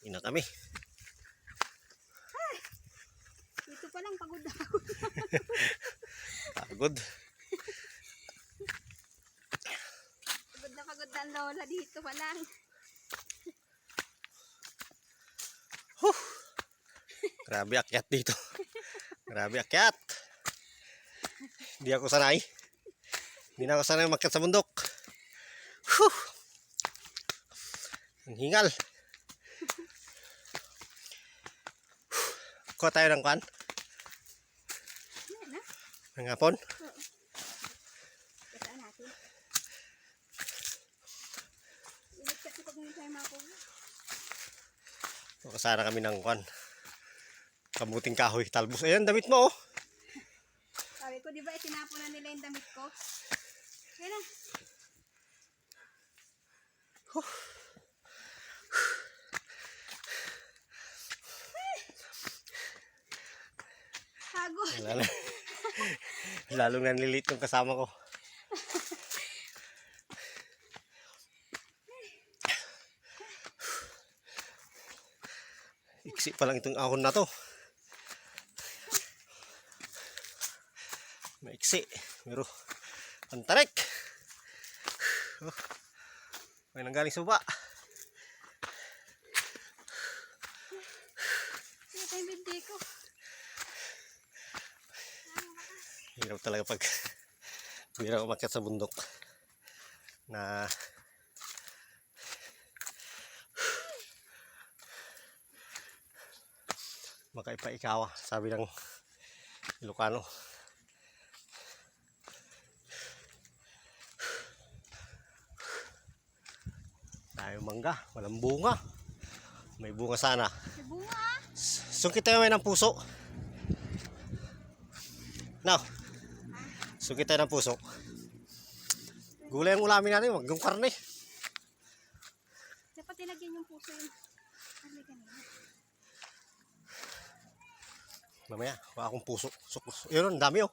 Ina kami. Ay, dito pa lang pagod na ako. Pagod. Pagod na ang lola dito pa lang. Grabe akyat dito. Grabe akyat. Hindi ako sanay. Hindi na ako sanay umakyat sa bundok. Ang hingal. Kuha tayo ng kwan. Ng hapon. Kasaan natin. Iligkat ko pag tayo mako. Kasana kami ng kwan. Kamuting kahoy, talbos. Ayan, damit mo oh. Sabi ko, di ba itinapon na nila yung damit ko? Kaya na. Pagod. Lalong nanilit yung kasama ko. Iksi pa lang itong ahon na to. Maiksi. Pero ang tarik. May nanggaling suba. Sino pa yung binti ko? Hirap talaga pag hirap umakyat sa bundok na makaipa-ikawa, sabi ng Ilocano. Tayo mangga, walang bunga. May bunga sana. May bunga ah. Sungkit tayo may ng puso. Now, sungkit tayo ng puso. Gulay ang ulamin natin, wag yung karne. Dapat nilagyan yung puso yun. Karne kanina. Mamaya, wala akong puso. Yun, ang dami oh.